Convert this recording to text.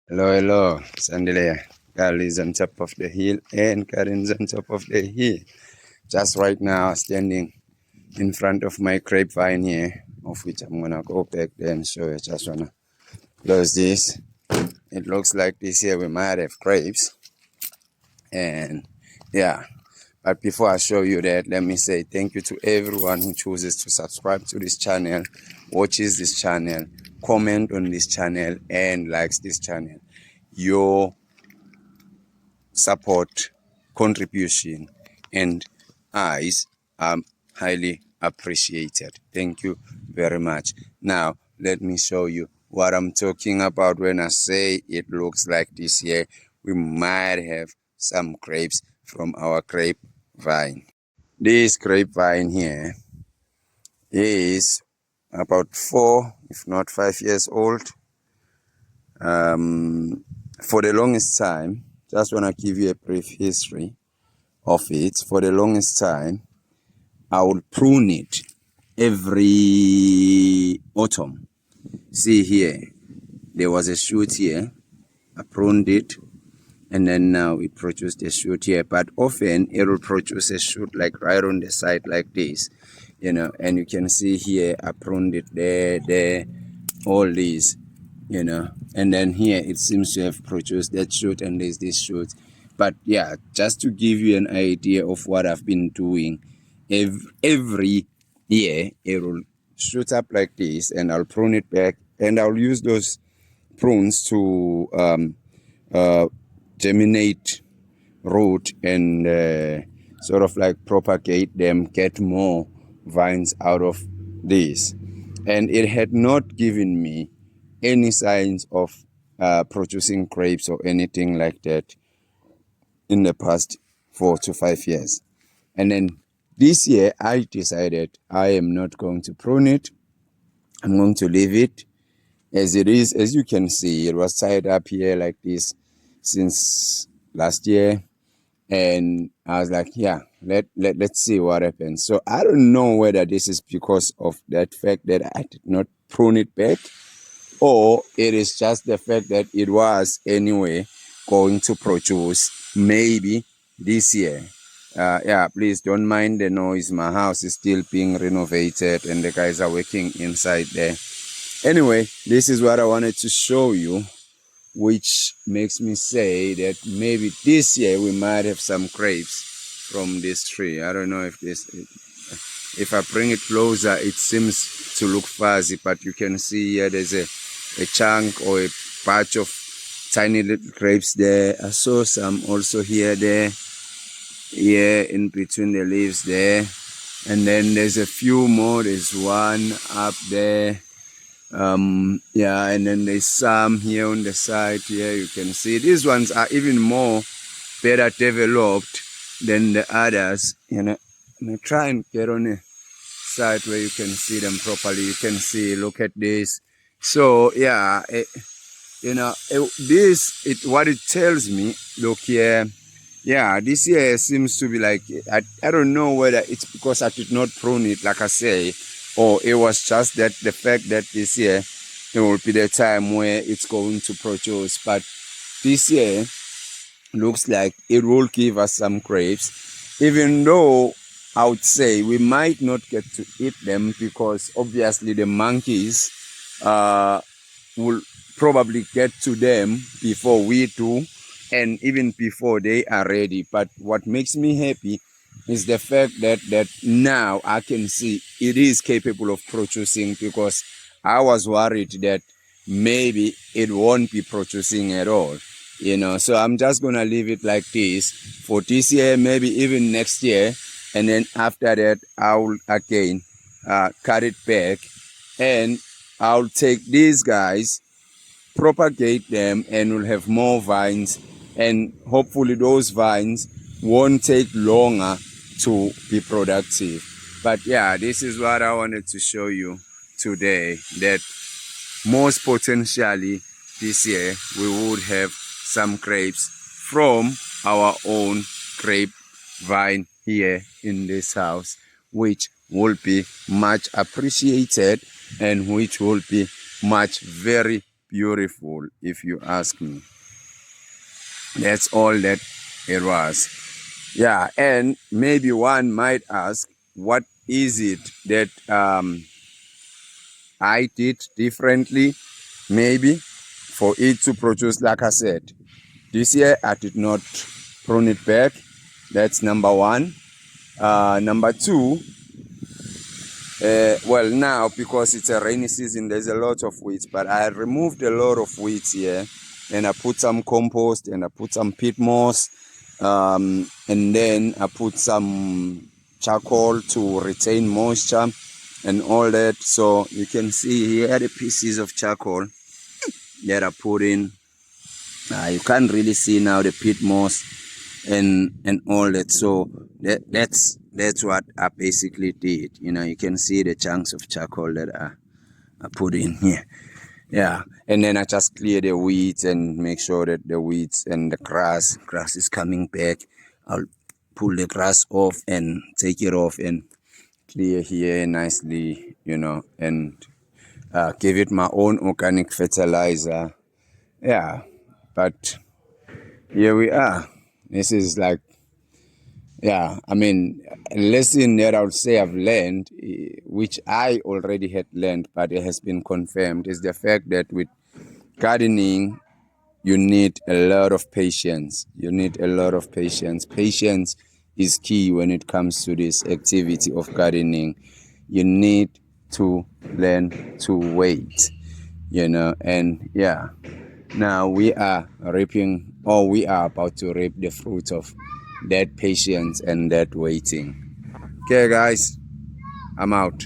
Hello, hello, Sandile. Carl is on top of the hill and Karin's on top of the hill. Just right now, standing in front of my grapevine here, of which I'm gonna go back there and show you. Just wanna close this. It looks like this year we might have grapes, and yeah. But before I show you that, let me say thank you to everyone who chooses to subscribe to this channel, watches this channel, comment on this channel, and likes this channel. Your support, contribution, and eyes are highly appreciated. Thank you very much. Now, let me show you what I'm talking about when I say it looks like this year we might have some grapes from our grapevine. This grapevine here is about 4, if not 5 years old. For the longest time, just want to give you a brief history of it. For the longest time, I would prune it every autumn. See here, there was a shoot here. I pruned it, and then now it produced a shoot here. But often it will produce a shoot like right on the side like this, and you can see here I pruned it there, all these, and then here it seems to have produced that shoot, and there's this shoot. But yeah, just to give you an idea of what I've been doing, every year it will shoot up like this, and I'll prune it back, and I'll use those prunes to germinate root and sort of like propagate them, get more vines out of this. And it had not given me any signs of producing grapes or anything like that in the past 4 to 5 years. And then this year, I decided I am not going to prune it. I'm going to leave it as it is. As you can see, it was tied up here like this since last year. And I was like, yeah, let's see what happens. So I don't know whether this is because of that fact that I did not prune it back, or it is just the fact that it was anyway going to produce maybe this year. Yeah, please don't mind the noise. My house is still being renovated and the guys are working inside there. Anyway, this is what I wanted to show you, which makes me say that maybe this year we might have some grapes from this tree. I don't know if I bring it closer, it seems to look fuzzy, but you can see here there's a chunk or a patch of tiny little grapes there. I saw some also here in between the leaves there. And then there's a few more. There's one up there. Yeah, and then there's some here on the side here. You can see these ones are even more better developed than the others. I'm gonna try and get on a side where you can see them properly. You can see, look at this. So yeah, what it tells me, look here. Yeah, this year seems to be like, I don't know whether it's because I did not prune it, like I say, or it was just that the fact that this year it will be the time where it's going to produce. But this year looks like it will give us some grapes, even though I would say we might not get to eat them because obviously the monkeys will probably get to them before we do, and even before they are ready. But what makes me happy is the fact that now I can see it is capable of producing, because I was worried that maybe it won't be producing at all. So I'm just gonna leave it like this for this year, maybe even next year, and then after that I'll again cut it back, and I'll take these guys, propagate them, and we'll have more vines, and hopefully those vines won't take longer to be productive. But yeah, this is what I wanted to show you today, that most potentially this year we would have some grapes from our own grapevine here in this house, which will be much appreciated and which will be very beautiful, if you ask me. That's all that it was. Yeah, and maybe one might ask, what is it that I did differently? Maybe for it to produce, like I said, this year I did not prune it back. That's number one. Number two, well, now because it's a rainy season, there's a lot of weeds, but I removed a lot of weeds here, and I put some compost and I put some peat moss, and then I put some charcoal to retain moisture and all that. So you can see here the pieces of charcoal that I put in. You can't really see now the peat moss and all that. So that's what I basically did. You know, you can see the chunks of charcoal that I put in here. Yeah, and then I just clear the weeds and make sure that the weeds and the grass is coming back. I'll pull the grass off and take it off and clear here nicely, you know, and give it my own organic fertilizer. Yeah, but here we are. This is like, yeah, I mean, a lesson that I would say I've learned, which I already had learned, but it has been confirmed, is the fact that with gardening, you need a lot of patience. You need a lot of patience. Patience is key when it comes to this activity of gardening. You need to learn to wait, you know, and yeah. Now we are reaping, or we are about to reap the fruit of that patience and that waiting. Okay, guys, I'm out.